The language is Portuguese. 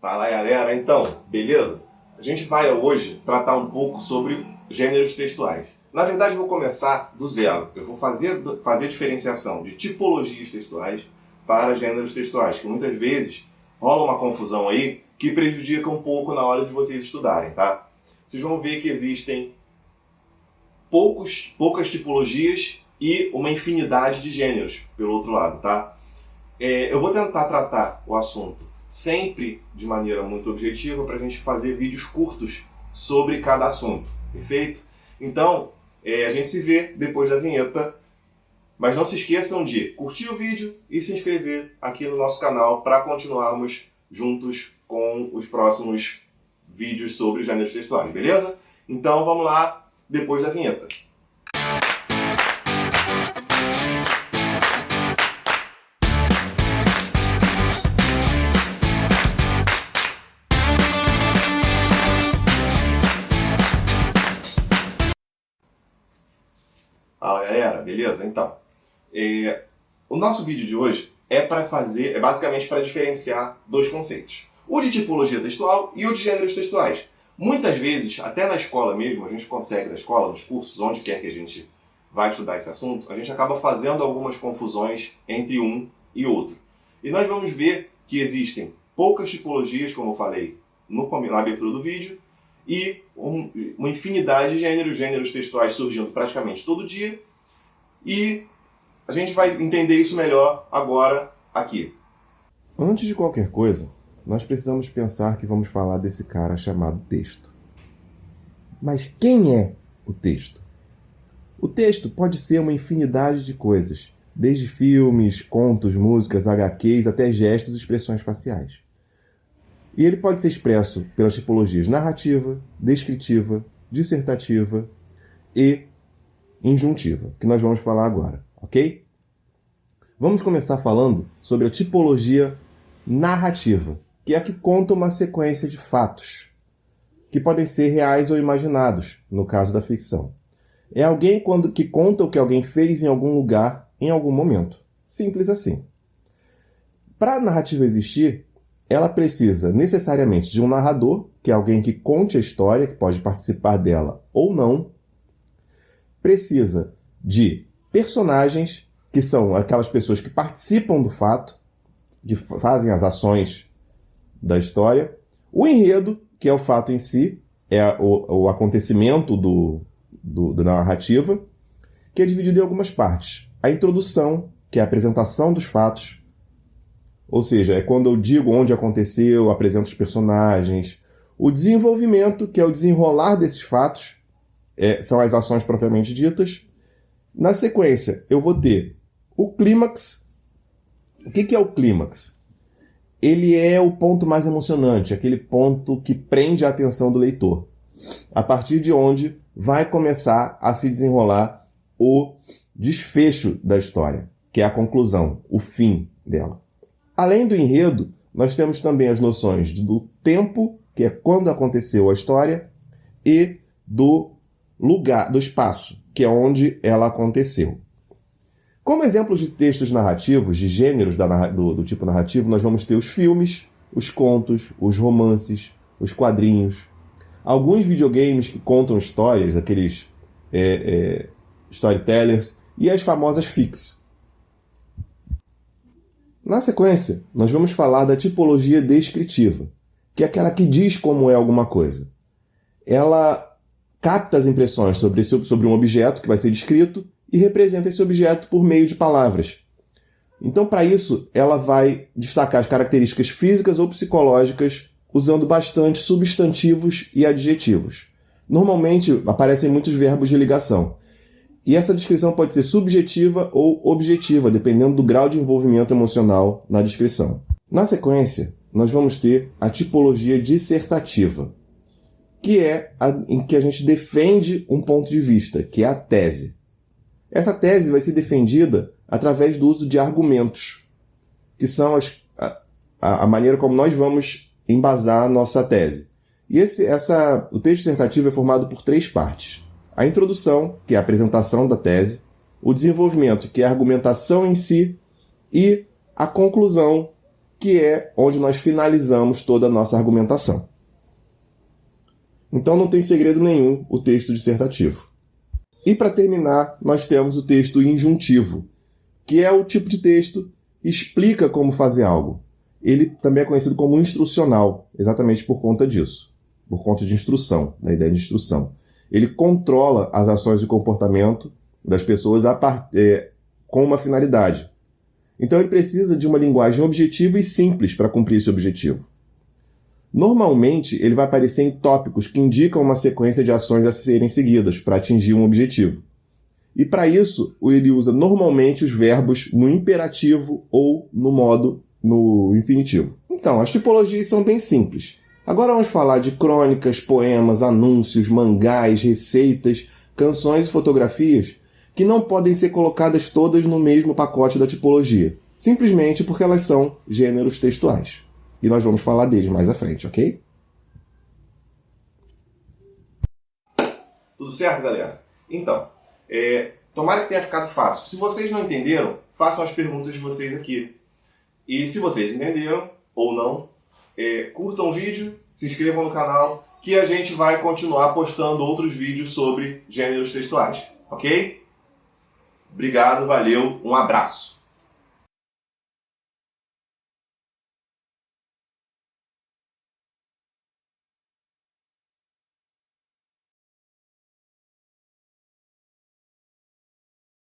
Fala galera, então, beleza? A gente vai hoje tratar um pouco sobre gêneros textuais. Na verdade, eu vou começar do zero. Eu vou fazer a diferenciação de tipologias textuais para gêneros textuais, que muitas vezes rola uma confusão aí que prejudica um pouco na hora de vocês estudarem, tá? Vocês vão ver que existem poucas tipologias e uma infinidade de gêneros pelo outro lado, tá? Eu vou tentar tratar o assunto sempre de maneira muito objetiva para a gente fazer vídeos curtos sobre cada assunto, perfeito? Então, a gente se vê depois da vinheta, mas não se esqueçam de curtir o vídeo e se inscrever aqui no nosso canal para continuarmos juntos com os próximos vídeos sobre gêneros textuais, beleza? Então vamos lá, depois da vinheta. Fala galera, beleza? Então, o nosso vídeo de hoje é basicamente para diferenciar dois conceitos. O de tipologia textual e o de gêneros textuais. Muitas vezes, até na escola mesmo, a gente consegue, na escola, nos cursos, onde quer que a gente vai estudar esse assunto, a gente acaba fazendo algumas confusões entre um e outro. E nós vamos ver que existem poucas tipologias, como eu falei na abertura do vídeo, e uma infinidade de gêneros textuais surgindo praticamente todo dia, e a gente vai entender isso melhor agora aqui. Antes de qualquer coisa, nós precisamos pensar que vamos falar desse cara chamado texto. Mas quem é o texto? O texto pode ser uma infinidade de coisas, desde filmes, contos, músicas, HQs, até gestos e expressões faciais. E ele pode ser expresso pelas tipologias narrativa, descritiva, dissertativa e injuntiva, que nós vamos falar agora, ok? Vamos começar falando sobre a tipologia narrativa, que é a que conta uma sequência de fatos, que podem ser reais ou imaginados, no caso da ficção. É alguém que conta o que alguém fez em algum lugar, em algum momento. Simples assim. Para a narrativa existir, ela precisa necessariamente de um narrador, que é alguém que conte a história, que pode participar dela ou não. Precisa de personagens, que são aquelas pessoas que participam do fato, que fazem as ações da história. O enredo, que é o fato em si, é o acontecimento da narrativa, que é dividido em algumas partes. A introdução, que é a apresentação dos fatos, ou seja, é quando eu digo onde aconteceu, apresento os personagens. O desenvolvimento, que é o desenrolar desses fatos, são as ações propriamente ditas. Na sequência, eu vou ter o clímax. O que é o clímax? Ele é o ponto mais emocionante, aquele ponto que prende a atenção do leitor, a partir de onde vai começar a se desenrolar o desfecho da história, que é a conclusão, o fim dela. Além do enredo, nós temos também as noções do tempo, que é quando aconteceu a história, e do lugar, do espaço, que é onde ela aconteceu. Como exemplos de textos narrativos, de gêneros do tipo narrativo, nós vamos ter os filmes, os contos, os romances, os quadrinhos, alguns videogames que contam histórias, aqueles storytellers, e as famosas fics. Na sequência, nós vamos falar da tipologia descritiva, que é aquela que diz como é alguma coisa. Ela capta as impressões sobre um objeto que vai ser descrito e representa esse objeto por meio de palavras. Então, para isso, ela vai destacar as características físicas ou psicológicas usando bastante substantivos e adjetivos. Normalmente, aparecem muitos verbos de ligação. E essa descrição pode ser subjetiva ou objetiva, dependendo do grau de envolvimento emocional na descrição. Na sequência, nós vamos ter a tipologia dissertativa, que é em que a gente defende um ponto de vista, que é a tese. Essa tese vai ser defendida através do uso de argumentos, que são a maneira como nós vamos embasar a nossa tese. E o texto dissertativo é formado por 3 partes. A introdução, que é a apresentação da tese, o desenvolvimento, que é a argumentação em si, e a conclusão, que é onde nós finalizamos toda a nossa argumentação. Então não tem segredo nenhum o texto dissertativo. E para terminar, nós temos o texto injuntivo, que é o tipo de texto que explica como fazer algo. Ele também é conhecido como instrucional, exatamente por conta disso, por conta de instrução, da ideia de instrução. Ele controla as ações e comportamento das pessoas com uma finalidade. Então ele precisa de uma linguagem objetiva e simples para cumprir esse objetivo. Normalmente, ele vai aparecer em tópicos que indicam uma sequência de ações a serem seguidas para atingir um objetivo. E para isso, ele usa normalmente os verbos no imperativo ou no infinitivo. Então, as tipologias são bem simples. Agora vamos falar de crônicas, poemas, anúncios, mangás, receitas, canções e fotografias que não podem ser colocadas todas no mesmo pacote da tipologia, simplesmente porque elas são gêneros textuais. E nós vamos falar deles mais à frente, ok? Tudo certo, galera? Então, tomara que tenha ficado fácil. Se vocês não entenderam, façam as perguntas de vocês aqui. E se vocês entenderam ou não, curtam o vídeo, se inscrevam no canal, que a gente vai continuar postando outros vídeos sobre gêneros textuais, ok? Obrigado, valeu, um abraço!